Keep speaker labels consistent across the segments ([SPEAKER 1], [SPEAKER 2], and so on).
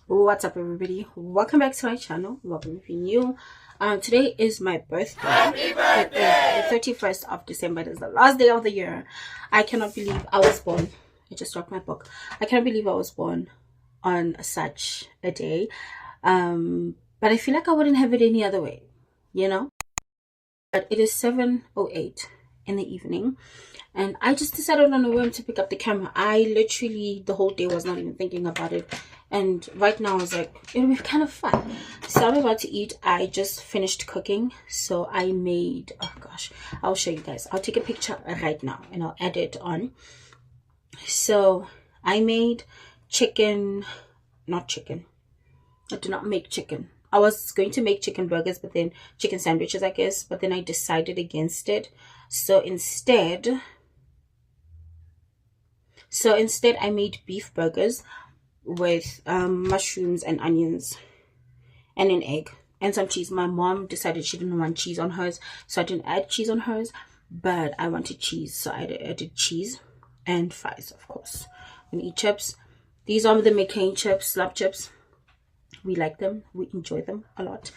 [SPEAKER 1] What's up, everybody? Welcome back to my channel. Welcome if you're new. Today is my birthday. Happy birthday! The 31st of December. It is the last day of the year. I cannot believe I was born. I just dropped my book. I cannot believe I was born on such a day. But I feel like I wouldn't have it any other way, you know? But it is 7:08 in the evening, and I just decided on a whim to pick up the camera. I literally the whole day was not even thinking about it, and right now I was like, it'll be kind of fun. So I'm about to eat. I just finished cooking, so I made, oh gosh, I'll show you guys. I'll take a picture right now and I'll add it on. So I made chicken, not chicken, I did not make chicken. I was going to make chicken burgers, but then chicken sandwiches, I guess, but then I decided against it. So instead I made beef burgers with mushrooms and onions and an egg and some cheese. My mom decided she didn't want cheese on hers, so I didn't add cheese on hers, but I wanted cheese, so I added cheese and fries, of course. And eat chips. These are the McCain chips, slab chips. We like them, we enjoy them a lot.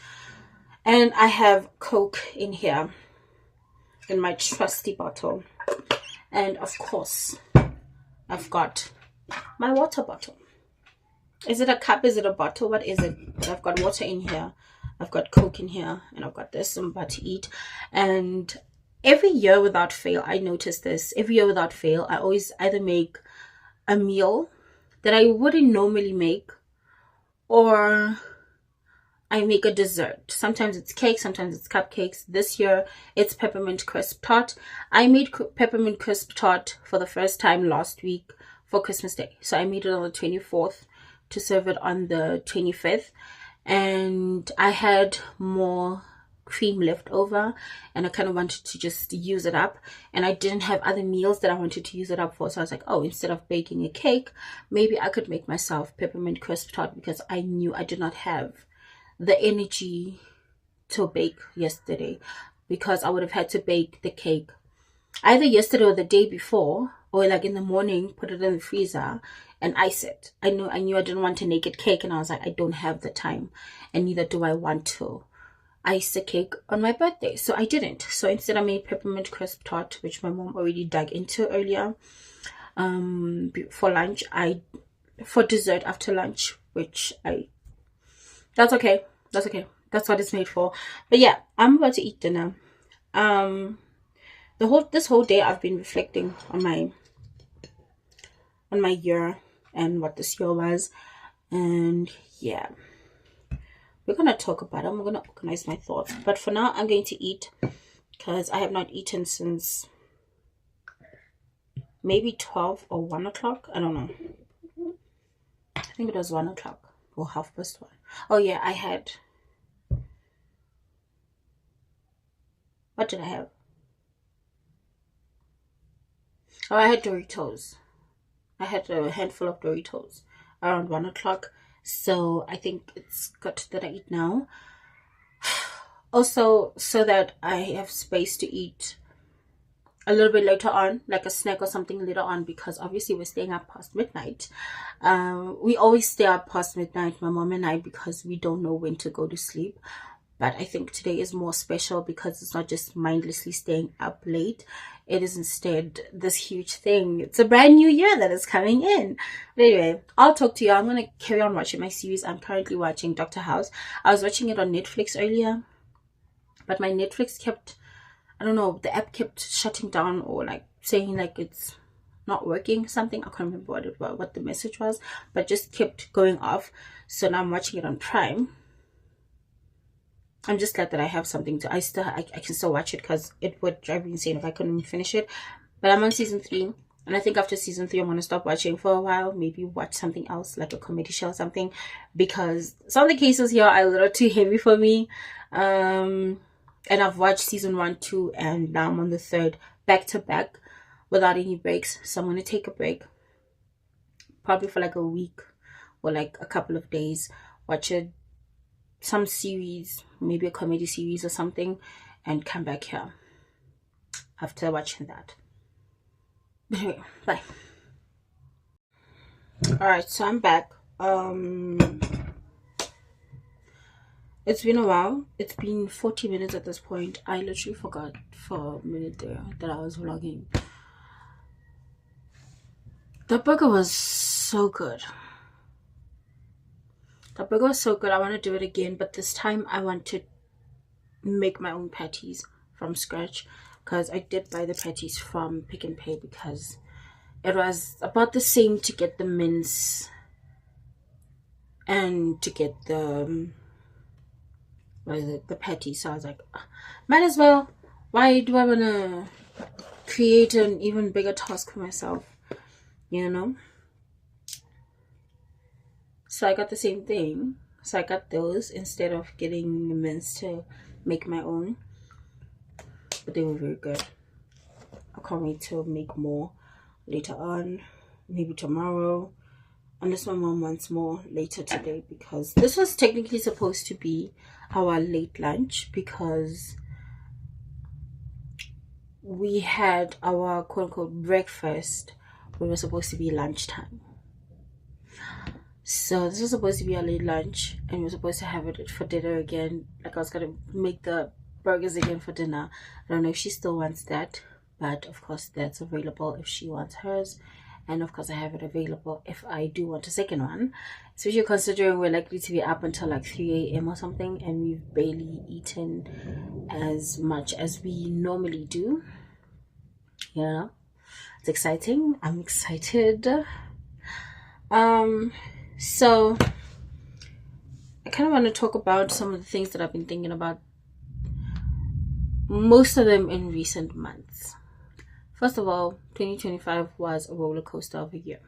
[SPEAKER 1] And I have Coke in here in my trusty bottle, and of course I've got my water bottle. Is it a cup? Is it a bottle? What is it? I've got water in here, I've got Coke in here, and I've got this I'm about to eat. And every year without fail, I notice this, every year without fail, I always either make a meal that I wouldn't normally make, or I make a dessert. Sometimes it's cake, sometimes it's cupcakes. This year it's peppermint crisp tart. I made peppermint crisp tart for the first time last week for Christmas Day. So I made it on the 24th to serve it on the 25th. And I had more cream left over, and I kind of wanted to just use it up, and I didn't have other meals that I wanted to use it up for. So I was like, oh, instead of baking a cake, maybe I could make myself peppermint crisp tart, because I knew I did not have the energy to bake yesterday, because I would have had to bake the cake either yesterday or the day before, or like in the morning, put it in the freezer and ice it. I knew I didn't want a naked cake, and I was like, I don't have the time, and neither do I want to ice the cake on my birthday, so I didn't. So instead I made peppermint crisp tart, which my mom already dug into earlier, for lunch. For dessert after lunch, which that's okay, that's what it's made for. But yeah, I'm about to eat dinner. This whole day I've been reflecting on my year and what this year was, and yeah, we're gonna talk about it. I'm gonna organize my thoughts, but for now I'm going to eat, because I have not eaten since maybe 12 or 1 o'clock. I don't know, I think it was 1 o'clock or 1:30. Oh yeah, I had, what did I have? Oh, I had Doritos. I had a handful of Doritos around 1 o'clock. So I think it's good that I eat now. Also, so that I have space to eat a little bit later on, like a snack or something later on, because obviously we're staying up past midnight. We always stay up past midnight, my mom and I, because we don't know when to go to sleep. But I think today is more special, because it's not just mindlessly staying up late. It is instead this huge thing. It's a brand new year that is coming in. But anyway, I'll talk to you. I'm going to carry on watching my series. I'm currently watching Dr. House. I was watching it on Netflix earlier, but my Netflix kept, I don't know, the app kept shutting down, or like saying like it's not working, something. I can't remember what the message was, but just kept going off. So now I'm watching it on Prime. I'm just glad that I have something to, I can still watch it, because it would drive me insane if I couldn't finish it. But I'm on season 3, and I think after season 3 I'm going to stop watching for a while, maybe watch something else like a comedy show or something, because some of the cases here are a little too heavy for me. And I've watched season 1, 2, and now I'm on the 3rd, back to back, without any breaks. So I'm going to take a break, probably for like a week or like a couple of days, watch some series, maybe a comedy series or something, and come back here after watching that. Anyway, bye. All right, so I'm back. It's been a while. It's been 40 minutes at this point. I literally forgot for a minute there that I was vlogging. The burger was so good. The burger was so good. I want to do it again, but this time I want to make my own patties from scratch, because I did buy the patties from Pick and Pay because it was about the same to get the mince and to get the the patty. So I was like, might as well. Why do I want to create an even bigger task for myself, you know? So I got the same thing. So I got those instead of getting mince to make my own. But they were very good. I can't wait to make more later on, maybe tomorrow, unless my mom wants more later today, because this was technically supposed to be our late lunch, because we had our quote-unquote breakfast when it was supposed to be lunchtime. So this was supposed to be our late lunch, and we were supposed to have it for dinner again. Like, I was gonna make the burgers again for dinner. I don't know if she still wants that, but of course that's available if she wants hers, and of course I have it available if I do want a second one, especially considering we're likely to be up until like 3 a.m. or something, and we've barely eaten as much as we normally do. You know, it's exciting. I'm excited. So I kind of want to talk about some of the things that I've been thinking about, most of them in recent months. First of all, 2025 was a roller coaster of a year.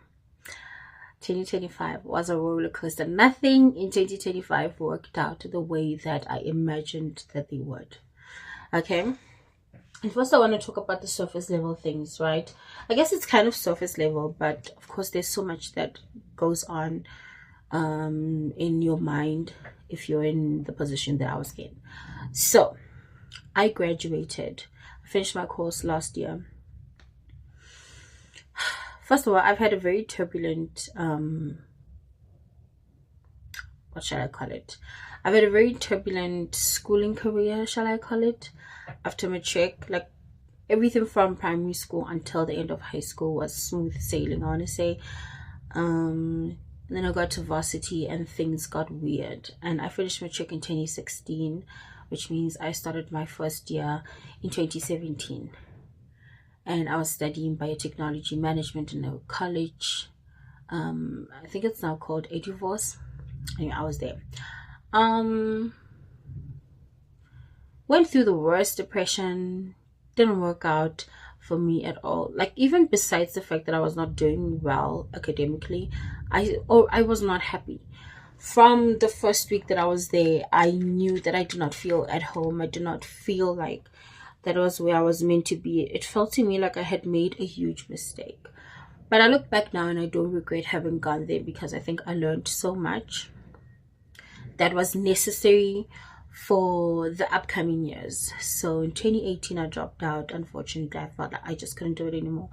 [SPEAKER 1] 2025 was a roller coaster. Nothing in 2025 worked out the way that I imagined that they would. Okay? And first I want to talk about the surface level things, right? I guess it's kind of surface level, but of course there's so much that goes on in your mind if you're in the position that I was in. So I graduated. I finished my course last year. First of all, I've had a very turbulent what shall I call it? I've had a very turbulent schooling career, shall I call it? After matric, like everything from primary school until the end of high school was smooth sailing, I want to say. And then I got to varsity and things got weird. And I finished matric in 2016, which means I started my first year in 2017. And I was studying biotechnology management in a college. I think it's now called Eduvos. Anyway, I was there. Went through the worst depression. Didn't work out for me at all. Like, even besides the fact that I was not doing well academically, I was not happy. From the first week that I was there, I knew that I did not feel at home. I did not feel like that was where I was meant to be. It felt to me like I had made a huge mistake. But I look back now and I don't regret having gone there, because I think I learned so much that was necessary for the upcoming years. So in 2018 I dropped out. Unfortunately, I felt like I just couldn't do it anymore.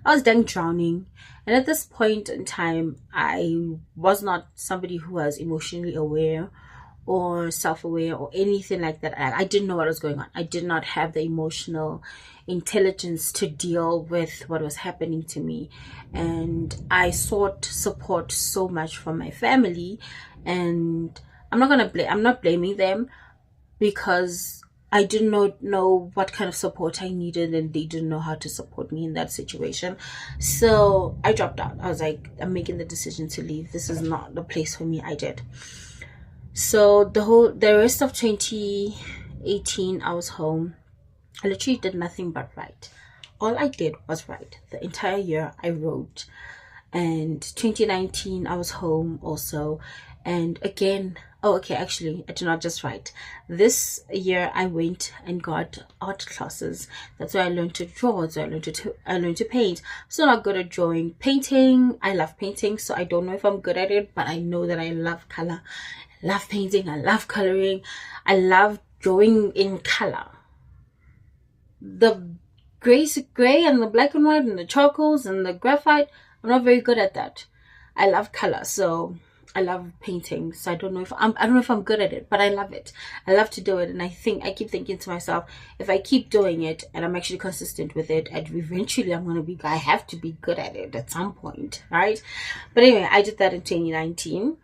[SPEAKER 1] I was done drowning, and at this point in time I was not somebody who was emotionally aware or self-aware or anything like that. I didn't know what was going on. I did not have the emotional intelligence to deal with what was happening to me, and I sought support so much from my family, and I'm not blaming them, because I did not know what kind of support I needed, and they didn't know how to support me in that situation. So I dropped out. I was like, I'm making the decision to leave. This is not the place for me. I did. So the rest of 2018 I was home. I literally did nothing but write. All I did was write. The entire year I wrote. And 2019 I was home also. And again, actually I did not just write. This year I went and got art classes. That's where I learned to draw. That's where I learned to paint. So not good at drawing. Painting, I love painting, so I don't know if I'm good at it, but I know that I love color. I love painting, I love coloring, I love drawing in color. The gray and the black and white and the charcoals and the graphite, I'm not very good at that. I love color, so I love painting, so I don't know if I'm good at it, but I love it. I love to do it, and I keep thinking to myself, if I keep doing it and I'm actually consistent with it, and eventually I have to be good at it at some point, right? But anyway, I did that in 2019,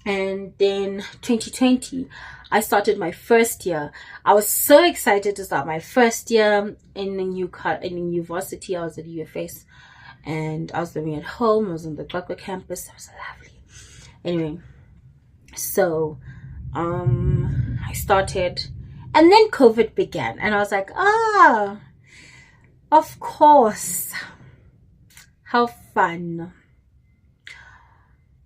[SPEAKER 1] and then 2020, I started my first year. I was so excited to start my first year in a new varsity. I was at UFS, and I was living at home. I was on the Glasgow campus. It was lovely. Anyway, so I started, and then COVID began, and I was like, of course, how fun,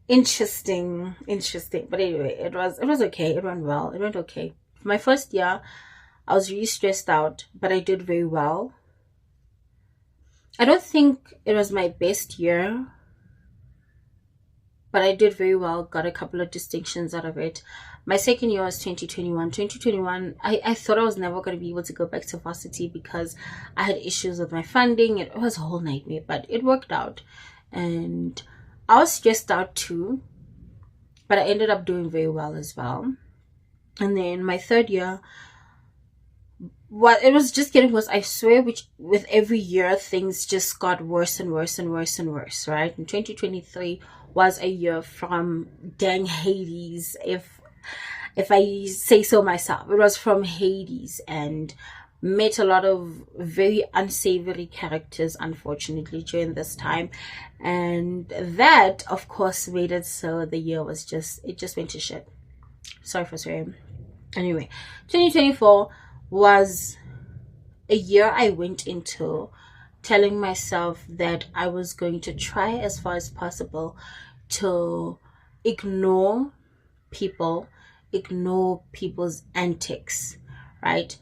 [SPEAKER 1] interesting. But anyway, it was okay. It went well. It went okay. My first year, I was really stressed out, but I did very well. I don't think it was my best year, but I did very well, got a couple of distinctions out of it. My second year was 2021. 2021, I thought I was never going to be able to go back to varsity because I had issues with my funding. It was a whole nightmare, but it worked out. And I was stressed out too, but I ended up doing very well as well. And then my third year, it was just getting worse. I swear, with every year, things just got worse and worse and worse and worse, right? And 2023 was a year from dang Hades, if I say so myself. It was from Hades, and met a lot of very unsavory characters, unfortunately, during this time. And that, of course, made it so the year was it just went to shit. Sorry for swearing. Anyway, 2024 was a year I went into telling myself that I was going to try as far as possible to ignore people's antics, right?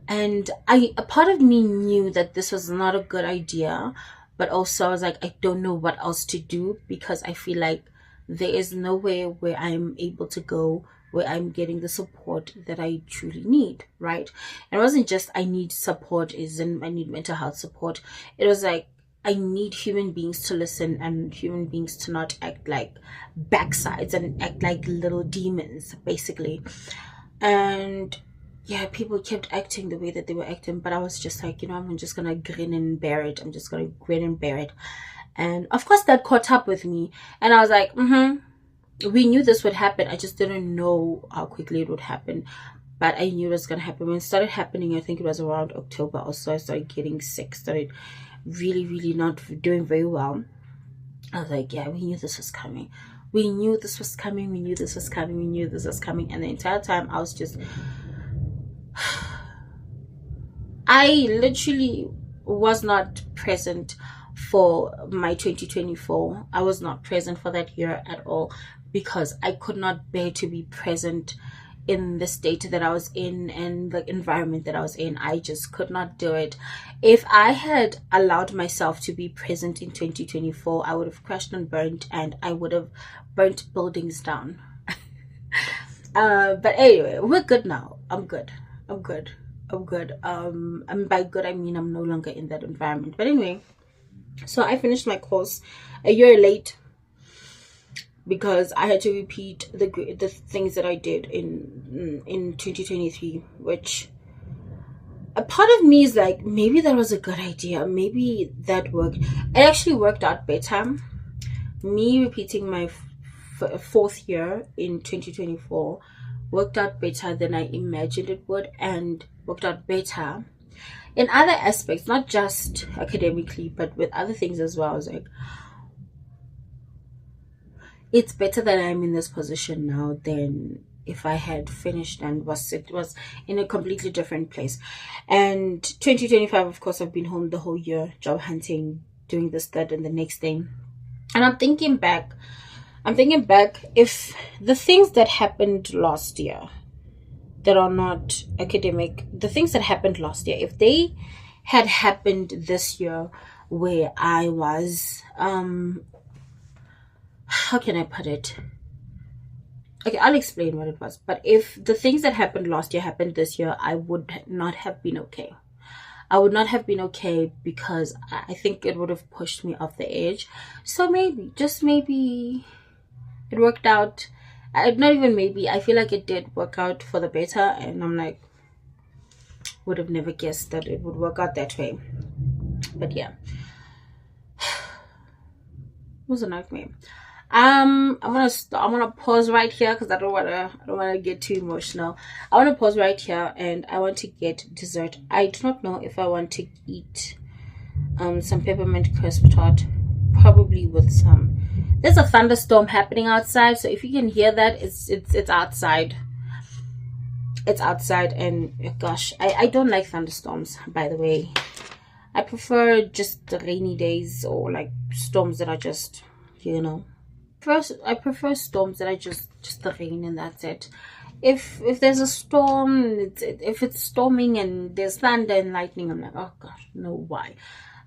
[SPEAKER 1] And a part of me knew that this was not a good idea, but also I was like, I don't know what else to do, because I feel like there is nowhere where I'm able to go where I'm getting the support that I truly need, right? And it wasn't just I need support, I need mental health support. It was like I need human beings to listen, and human beings to not act like backsides and act like little demons, basically. And yeah, people kept acting the way that they were acting, but I was just like, I'm just gonna grin and bear it. I'm just gonna grin and bear it. And of course that caught up with me, and I was like, we knew this would happen. I just didn't know how quickly it would happen, but I knew it was gonna happen. When it started happening, I think it was around October or so, I started getting sick, started really, really not doing very well. I was like, yeah, we knew this was coming. We knew this was coming. We knew this was coming. We knew this was coming. And the entire time I was just, I literally was not present for my 2024. I was not present for that year at all, because I could not bear to be present in the state that I was in and the environment that I was in. I just could not do it. If I had allowed myself to be present in 2024, I would have crashed and burnt, and I would have burnt buildings down. But anyway, we're good now. I'm good. And by good, I mean I'm no longer in that environment. But anyway, so I finished my course a year late, because I had to repeat the things that I did in 2023, which a part of me is like, maybe that was a good idea. Maybe that worked. It actually worked out better. Me repeating my fourth year in 2024 worked out better than I imagined it would, and worked out better in other aspects, not just academically, but with other things as well. I was like, it's better that I'm in this position now than if I had finished and was in a completely different place. And 2025, of course, I've been home the whole year, job hunting, doing this, that, and the next thing. And I'm thinking back, if the things that happened last year that are not academic, the things that happened last year, if they had happened this year, where I was, how can I put it? Okay, I'll explain what it was. But if the things that happened last year happened this year, I would not have been okay. I would not have been okay, because I think it would have pushed me off the edge. So maybe, just maybe, it worked out. Not even maybe, I feel like it did work out for the better, and I'm like, would have never guessed that it would work out that way. But yeah, it was a nightmare. I'm gonna pause right here because I don't wanna get too emotional. I wanna pause right here and I want to get dessert. I do not know if I want to eat some peppermint crisp tart, probably with some. There's a thunderstorm happening outside, so if you can hear that, it's outside. It's outside, and gosh, I don't like thunderstorms, by the way. I prefer just the rainy days, or like storms that are just, you know. First, I prefer storms that are just the rain and that's it. If there's a storm, if it's storming and there's thunder and lightning, I'm like, oh gosh, no, why?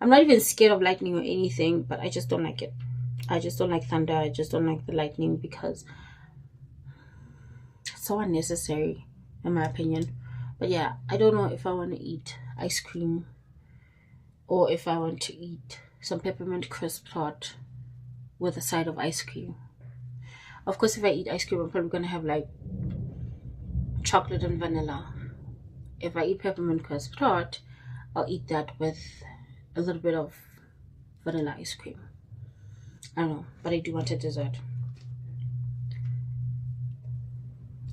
[SPEAKER 1] I'm not even scared of lightning or anything, but I just don't like it. I just don't like thunder. I just don't like the lightning because it's so unnecessary, in my opinion. But yeah, I don't know if I want to eat ice cream or if I want to eat some peppermint crisp tart with a side of ice cream. Of course, if I eat ice cream, I'm probably gonna have like chocolate and vanilla. If I eat peppermint crisp tart, I'll eat that with a little bit of vanilla ice cream. I don't know, but I do want a dessert.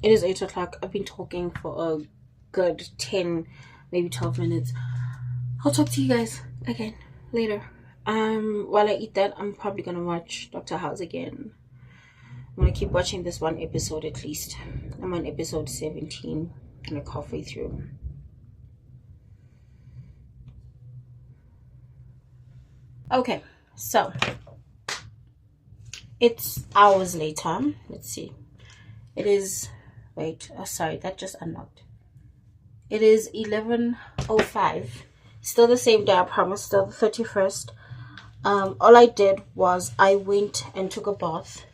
[SPEAKER 1] It is 8 o'clock. I've been talking for a good 10, maybe 12 minutes. I'll talk to you guys again later. While I eat that, I'm probably gonna watch Dr. House again. I'm gonna keep watching this one episode at least. I'm on episode 17, like halfway through. Okay, so it's hours later. Let's see. It is, wait, oh sorry, that just unlocked. It is 11:05. Still the same day, I promise, still the 31st. All I did was I went and took a bath.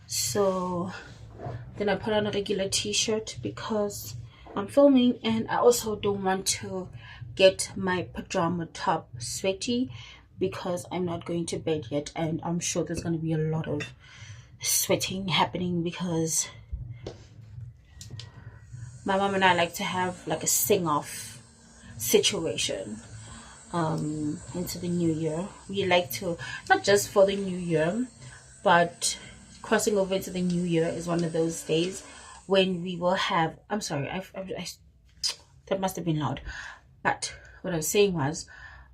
[SPEAKER 1] So then I put on a regular t-shirt because I'm filming, and I also don't want to get my pajama top sweaty because I'm not going to bed yet, and I'm sure there's going to be a lot of sweating happening because my mom and I like to have like a sing-off situation into the new year. We like to, not just for the new year, but crossing over into the new year is one of those days when we will have, I'm sorry, I that must have been loud, but what I was saying was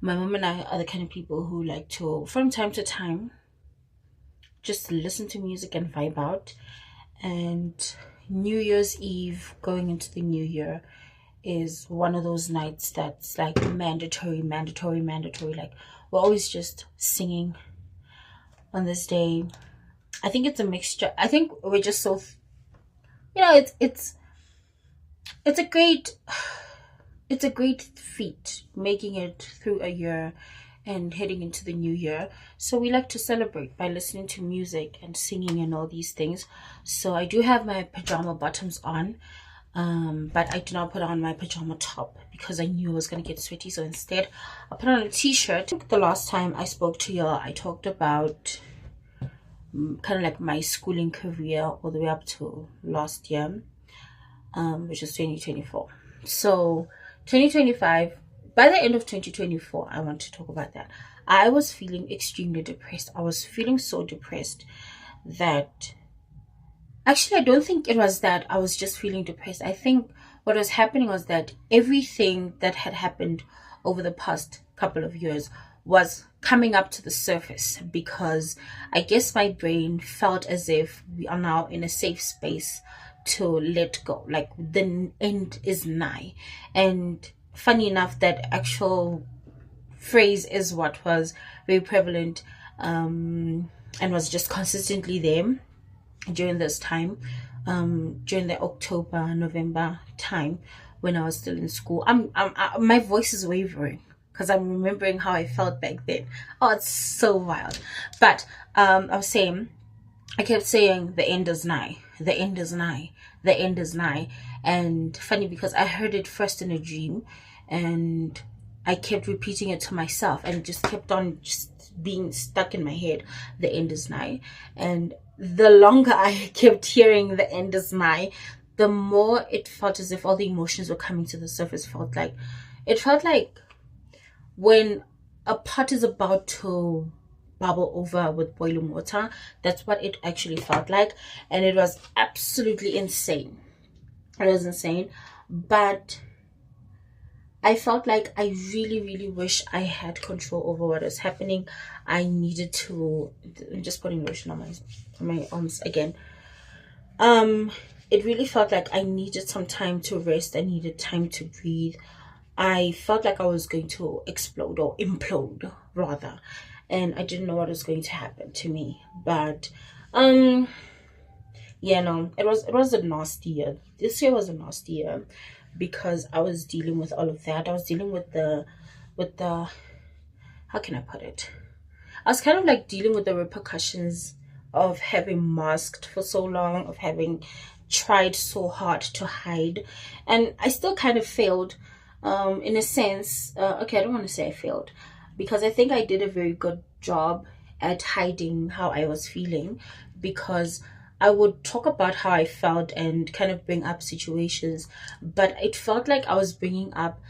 [SPEAKER 1] my mom and I are the kind of people who like to, from time to time, just listen to music and vibe out. And New Year's Eve going into the new year is one of those nights that's like mandatory. Like we're always just singing on this day. I think it's a mixture. I think we're just so, it's a great feat making it through a year and heading into the new year. So we like to celebrate by listening to music and singing and all these things. So I do have my pajama bottoms on, but I did not put on my pajama top because I knew I was going to get sweaty. So instead I put on a t-shirt. The last time I spoke to y'all, I talked about kind of like my schooling career all the way up to last year, which is 2024. So 2025, by the end of 2024, I want to talk about that. I was feeling extremely depressed. I was feeling so depressed that actually I don't think it was that I was just feeling depressed. I think what was happening was that everything that had happened over the past couple of years was coming up to the surface because I guess my brain felt as if we are now in a safe space to let go, like the end is nigh. And funny enough, that actual phrase is what was very prevalent and was just consistently there during this time, during the October, November time when I was still in school. My voice is wavering because I'm remembering how I felt back then. Oh, it's so wild. But I kept saying the end is nigh, the end is nigh, the end is nigh. And funny because I heard it first in a dream and I kept repeating it to myself and just kept on just being stuck in my head, the end is nigh. And the longer I kept hearing the end is nigh, the more it felt as if all the emotions were coming to the surface. It felt like when a pot is about to bubble over with boiling water. That's what it actually felt like, and it was absolutely insane. It was insane, but I felt like I really, really wish I had control over what was happening. I needed to. I'm just putting lotion on my arms again. It really felt like I needed some time to rest. I needed time to breathe. I felt like I was going to explode or implode rather, and I didn't know what was going to happen to me. But yeah, no, it was a nasty year. This year was a nasty year because I was dealing with all of that. I was dealing with the how can I put it? I was kind of like dealing with the repercussions of having masked for so long, of having tried so hard to hide, and I still kind of failed. In a sense, okay, I don't want to say I failed because I think I did a very good job at hiding how I was feeling, because I would talk about how I felt and kind of bring up situations, but it felt like I was bringing up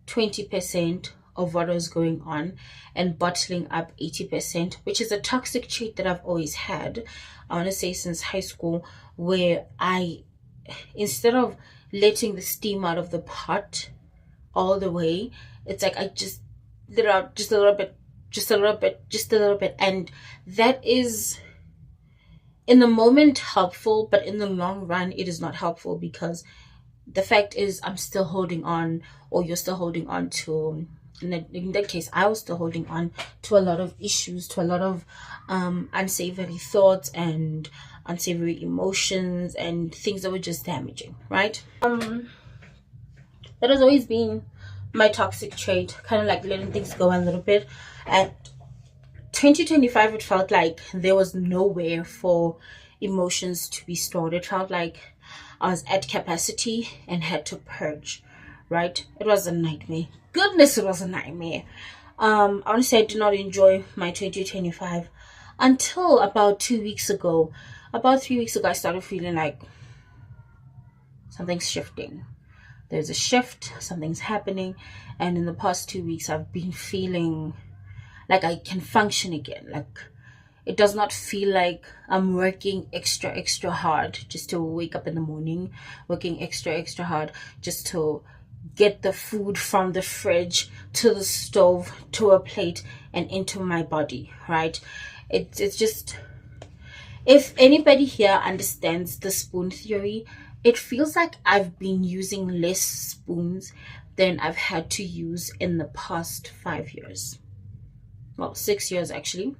[SPEAKER 1] 20% of what was going on and bottling up 80%, which is a toxic trait that I've always had. I want to say since high school, where instead of letting the steam out of the pot all the way, it's like I just let out just a little bit, just a little bit, just a little bit. And that is in the moment helpful, but in the long run it is not helpful, because the fact is I'm still holding on, or you're still holding on to, in that case I was still holding on to a lot of issues, to a lot of unsavory thoughts and unsavory emotions and things that were just damaging, right? That has always been my toxic trait, kind of like letting things go a little bit. At 2025, it felt like there was nowhere for emotions to be stored. It felt like I was at capacity and had to purge, right? It was a nightmare. Goodness, it was a nightmare. Honestly, I did not enjoy my 2025 until about 2 weeks ago. About 3 weeks ago, I started feeling like something's shifting. There's a shift, something's happening, and in the past 2 weeks I've been feeling like I can function again. Like it does not feel like I'm working extra hard just to wake up in the morning, working extra hard just to get the food from the fridge to the stove to a plate and into my body, right? It's just, if anybody here understands the spoon theory, it feels like I've been using less spoons than I've had to use in the past 5 years. Well, 6 years actually.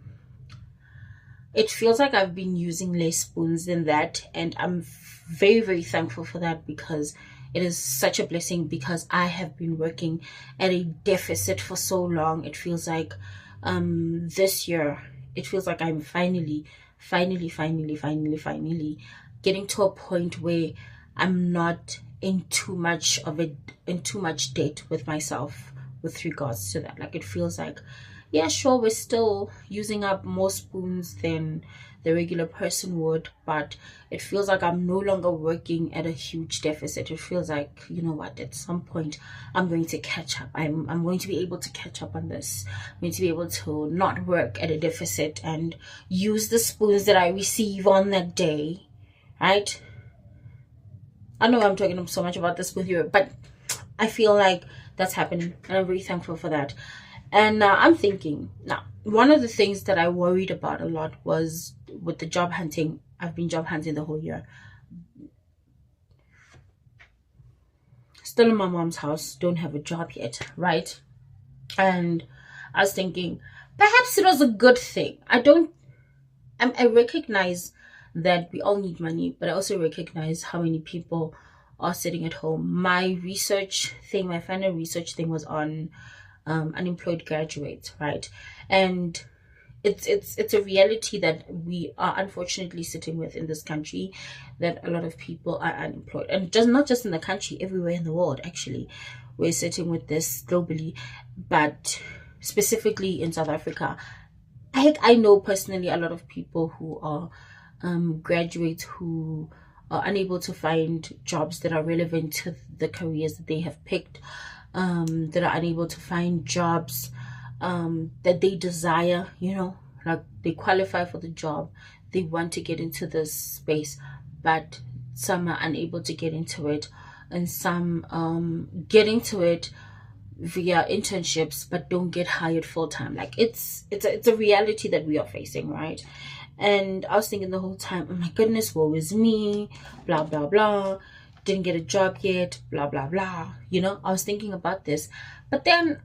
[SPEAKER 1] It feels like I've been using less spoons than that, and I'm very, very thankful for that, because it is such a blessing, because I have been working at a deficit for so long. It feels like this year, it feels like I'm finally getting to a point where I'm not in too much debt with myself with regards to that. Like it feels like, yeah, sure, we're still using up more spoons than the regular person would, but it feels like I'm no longer working at a huge deficit. It feels like, you know what, at some point I'm going to catch up. I'm going to be able to catch up on this. I'm going to be able to not work at a deficit and use the spoons that I receive on that day, right? I know I'm talking so much about this with you, but I feel like that's happening, and I'm very thankful for that. And I'm thinking now, one of the things that I worried about a lot was with the job hunting. I've been job hunting the whole year. Still in my mom's house, don't have a job yet, right? And I was thinking, perhaps it was a good thing. I recognize that we all need money, but I also recognize how many people are sitting at home. My final research thing was on unemployed graduates, right? And it's a reality that we are unfortunately sitting with in this country, that a lot of people are unemployed, and just not just in the country, everywhere in the world. Actually, we're sitting with this globally, but specifically in South Africa, I know personally a lot of people who are graduates who are unable to find jobs that are relevant to the careers that they have picked, that are unable to find jobs that they desire, like they qualify for the job, they want to get into this space, but some are unable to get into it, and some get into it via internships but don't get hired full time. Like it's a reality that we are facing, right? And I was thinking the whole time, oh my goodness, woe is me, blah blah blah, didn't get a job yet, blah blah blah. I was thinking about this, but then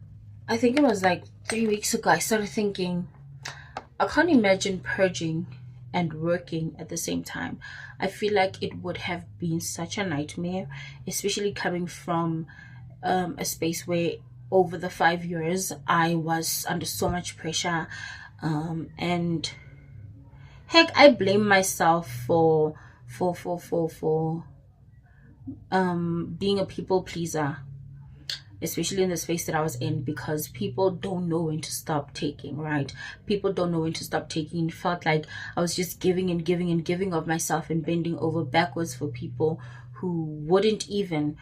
[SPEAKER 1] I think it was like 3 weeks ago I started thinking, I can't imagine purging and working at the same time. I feel like it would have been such a nightmare, especially coming from a space where over the 5 years I was under so much pressure, and heck, I blame myself for being a people pleaser, especially in the space that I was in, because people don't know when to stop taking, right? People don't know when to stop taking. It felt like I was just giving and giving and giving of myself and bending over backwards for people who wouldn't even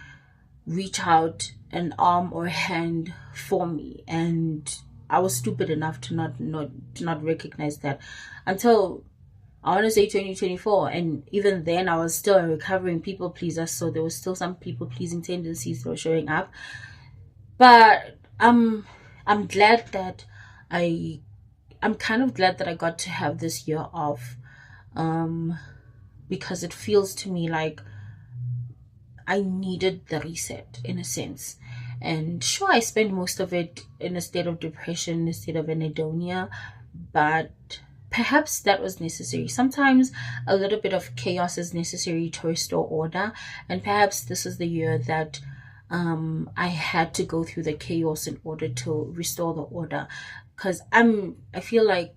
[SPEAKER 1] reach out an arm or a hand for me. And I was stupid enough to not recognize that until, I want to say, 2024, and even then I was still a recovering people pleaser, so there was still some people pleasing tendencies that were showing up. But I'm glad that I'm kind of glad that I got to have this year off, because it feels to me like I needed the reset in a sense. And sure, I spent most of it in a state of depression, in a state of anhedonia, but perhaps that was necessary. Sometimes a little bit of chaos is necessary to restore order, and perhaps this is the year that I had to go through the chaos in order to restore the order. Because I feel like,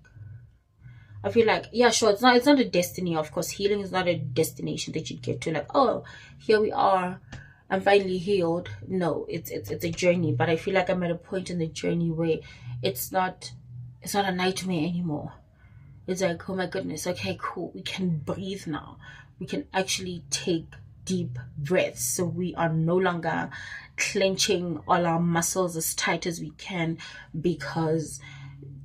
[SPEAKER 1] yeah, sure, it's not a destiny. Of course, healing is not a destination that you get to, like, oh, here we are, I'm finally healed. No, it's a journey. But I feel like I'm at a point in the journey where it's not a nightmare anymore. It's like, oh my goodness, okay, cool, we can breathe now. We can actually take deep breaths. So we are no longer clenching all our muscles as tight as we can because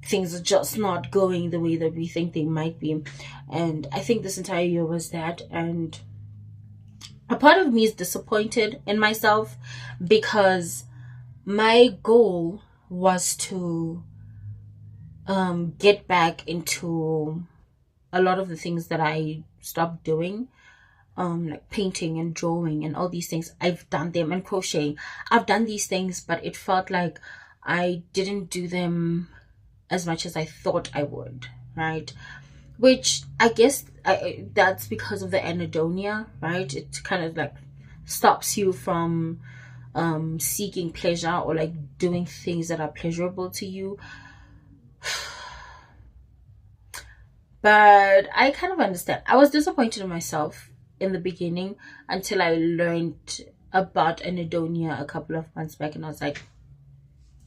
[SPEAKER 1] things are just not going the way that we think they might be. And I think this entire year was that. And a part of me is disappointed in myself because my goal was to get back into a lot of the things that I stopped doing, like painting and drawing and all these things. I've done them, and crocheting. I've done these things, but it felt like I didn't do them as much as I thought I would, right? Which I guess that's because of the anhedonia, right? It kind of like stops you from seeking pleasure or like doing things that are pleasurable to you. But I kind of understand. I was disappointed in myself in the beginning until I learned about anhedonia a couple of months back, and I was like,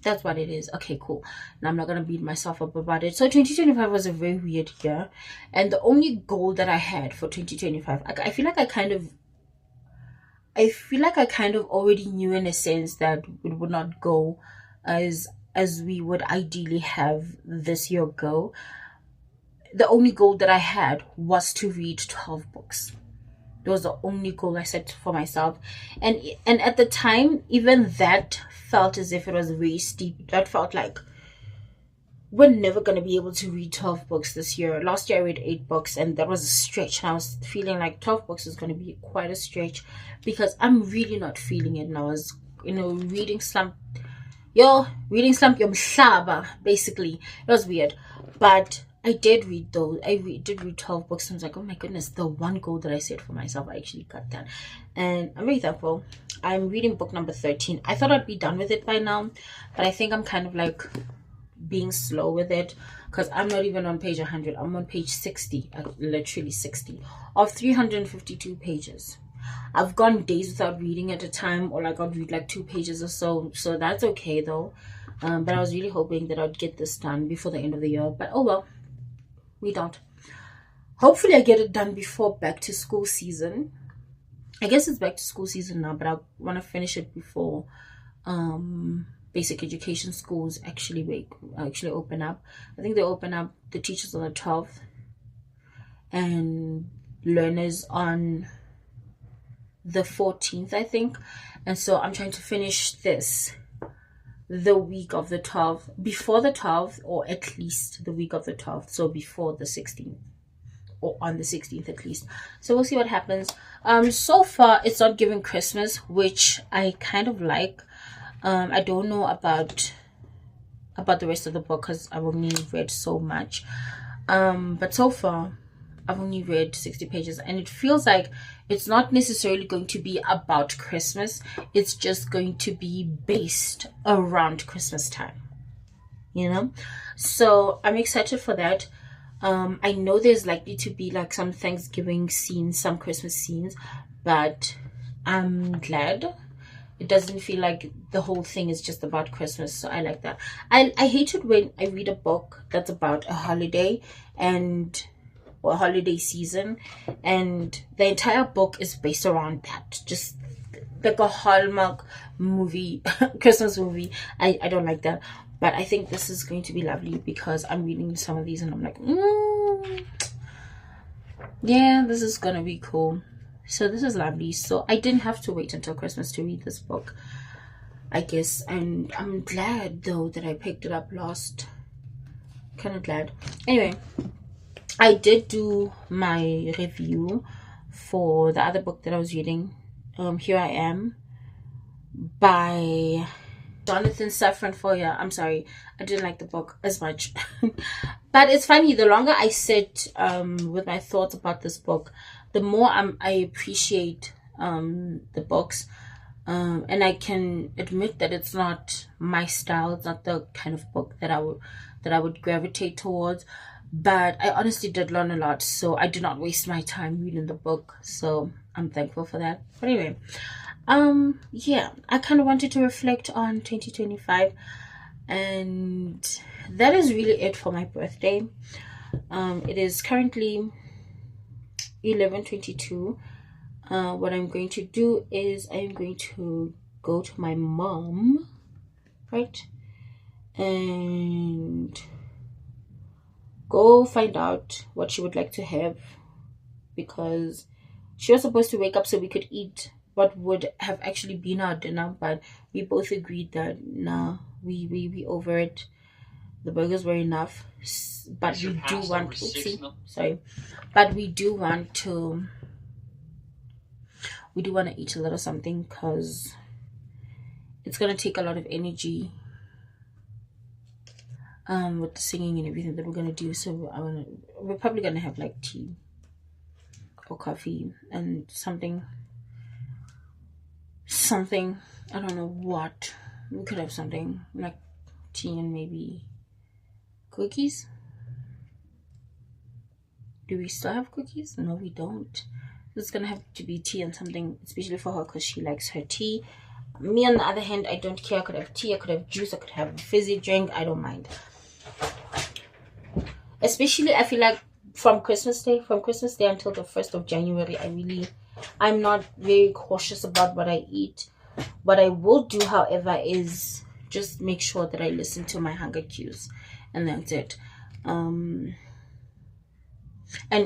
[SPEAKER 1] that's what it is. Okay, cool. And I'm not gonna beat myself up about it. So 2025 was a very weird year, and the only goal that I had for 2025, I feel like I kind of already knew in a sense that it would not go as we would ideally have this year go. The only goal that I had was to read 12 books. That was the only goal I set for myself. And at the time, even that felt as if it was very steep. That felt like we're never going to be able to read 12 books this year. Last year I read 8 books, and that was a stretch. And I was feeling like 12 books is going to be quite a stretch because I'm really not feeling it. And I was, reading slump. Reading slump, basically. It was weird. But I did read those. Did read 12 books, and I was like, oh my goodness, the one goal that I set for myself, I actually got that. And I'm really thankful. I'm reading book number 13. I thought I'd be done with it by now, but I think I'm kind of like being slow with it because I'm not even on page 100. I'm on page 60, literally 60 of 352 pages. I've gone days without reading at a time, or like I'll read like 2 pages or so. So that's okay though. But I was really hoping that I'd get this done before the end of the year, but oh well, we don't. Hopefully I get it done before back to school season. I guess it's back to school season now, but I want to finish it before basic education schools actually open up. I think they open up the teachers on the 12th and learners on the 14th, I think. And so I'm trying to finish this the week of the 12th, before the 12th, or at least the week of the 12th, so before the 16th, or on the 16th at least. So we'll see what happens. So far it's not giving Christmas, which I kind of like. I don't know about the rest of the book because I've only read so much, but so far I've only read 60 pages, and it feels like it's not necessarily going to be about Christmas. It's just going to be based around Christmas time, you know? So I'm excited for that. I know there's likely to be like some Thanksgiving scenes, some Christmas scenes, but I'm glad it doesn't feel like the whole thing is just about Christmas. So I like that. I hate it when I read a book that's about a holiday or holiday season, and the entire book is based around that, just like a Hallmark movie, Christmas movie. I don't like that, but I think this is going to be lovely because I'm reading some of these and I'm like, yeah, this is gonna be cool. So this is lovely. So I didn't have to wait until Christmas to read this book, I guess, and I'm glad though that I picked it up last. Kind of glad. Anyway, I did do my review for the other book that I was reading, Here I Am, by Jonathan Safran Foer. I'm sorry, I didn't like the book as much. But it's funny, the longer I sit with my thoughts about this book, the more I appreciate the books. And I can admit that it's not my style. It's not the kind of book that I would gravitate towards. But I honestly did learn a lot, so I did not waste my time reading the book. So I'm thankful for that. But anyway, yeah, I kind of wanted to reflect on 2025, and that is really it for my birthday. It is currently 11:22. What I'm going to do is I'm going to go to my mom, right, and go find out what she would like to have, because she was supposed to wake up so we could eat what would have actually been our dinner, but we both agreed that nah, we over it. The burgers were enough, but we do want but we do want to eat a little something, because it's gonna take a lot of energy with the singing and everything that we're gonna do. So we're probably gonna have like tea or coffee and something. I don't know what. We could have something like tea and maybe cookies. Do we still have cookies? No, we don't. It's gonna have to be tea and something, especially for her, because she likes her tea. Me, on the other hand, I don't care. I could have tea, I could have juice, I could have a fizzy drink. I don't mind. Especially, I feel like from Christmas Day until the 1st of January, I'm not very cautious about what I eat. What I will do, however, is just make sure that I listen to my hunger cues, and that's it. And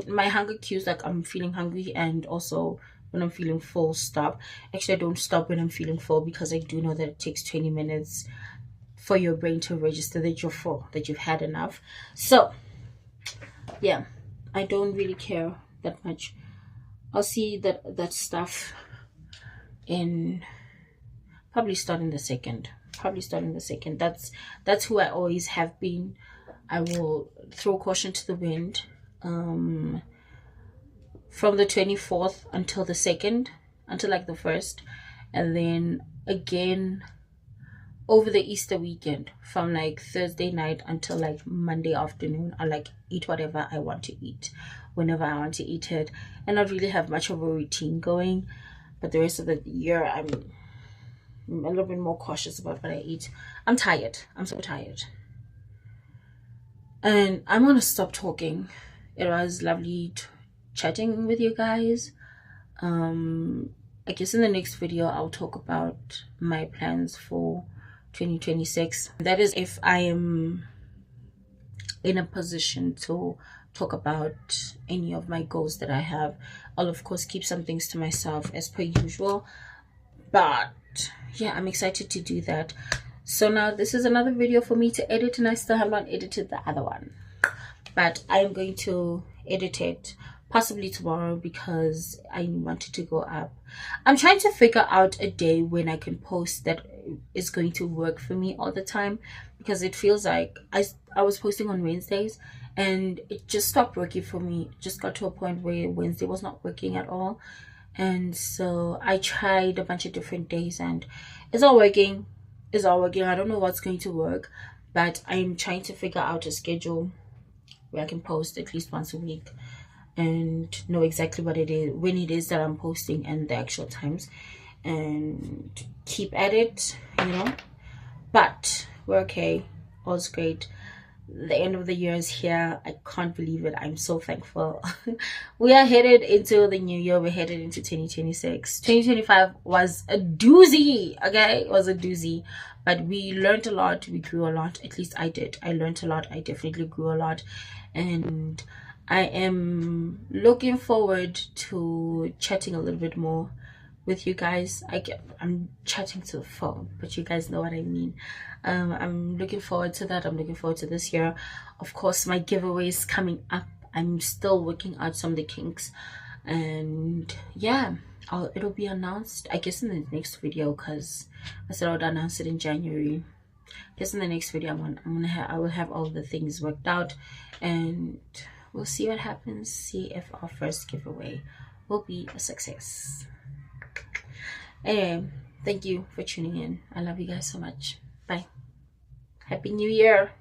[SPEAKER 1] my hunger cues, like I'm feeling hungry, and also when I'm feeling full, stop. Actually, I don't stop when I'm feeling full, because I do know that it takes 20 minutes for your brain to register that you're full, that you've had enough. So yeah, I don't really care that much. I'll see that stuff in probably starting the second. That's who I always have been. I will throw caution to the wind from the 24th until the 2nd, until like the 1st, and then again over the Easter weekend from like Thursday night until like Monday afternoon. I like eat whatever I want to eat whenever I want to eat it, and not really have much of a routine going. But the rest of the year, I'm a little bit more cautious about what I eat. I'm tired. I'm so tired. And I'm gonna stop talking. It was lovely chatting with you guys. I guess in the next video I'll talk about my plans for 2026. That is if I am in a position to talk about any of my goals that I have. I'll of course keep some things to myself as per usual, but yeah, I'm excited to do that. So now this is another video for me to edit, and I still have not edited the other one, but I am going to edit it possibly tomorrow because I wanted to go up. I'm trying to figure out a day when I can post that is going to work for me all the time, because it feels like I was posting on Wednesdays and it just stopped working for me. It just got to a point where Wednesday was not working at all, and so I tried a bunch of different days and it's all working. It's all working. I don't know what's going to work, but I'm trying to figure out a schedule where I can post at least once a week and know exactly what it is, when it is that I'm posting, and the actual times, and keep at it, you know. But we're okay. All's great. The end of the year is here. I can't believe it. I'm so thankful. We are headed into the new year. We're headed into 2026. 2025 was a doozy. Okay, it was a doozy, but we learned a lot. We grew a lot. At least I did. I learned a lot. I definitely grew a lot, and I am looking forward to chatting a little bit more with you guys. I'm chatting to the phone, but you guys know what I mean. I'm looking forward to that. I'm looking forward to this year. Of course, my giveaway is coming up. I'm still working out some of the kinks, and yeah, it'll be announced, I guess, in the next video, because I said I would announce it in January. I guess in the next video I will have all the things worked out, and we'll see what happens. See if our first giveaway will be a success. Anyway, thank you for tuning in. I love you guys so much. Bye. Happy New Year.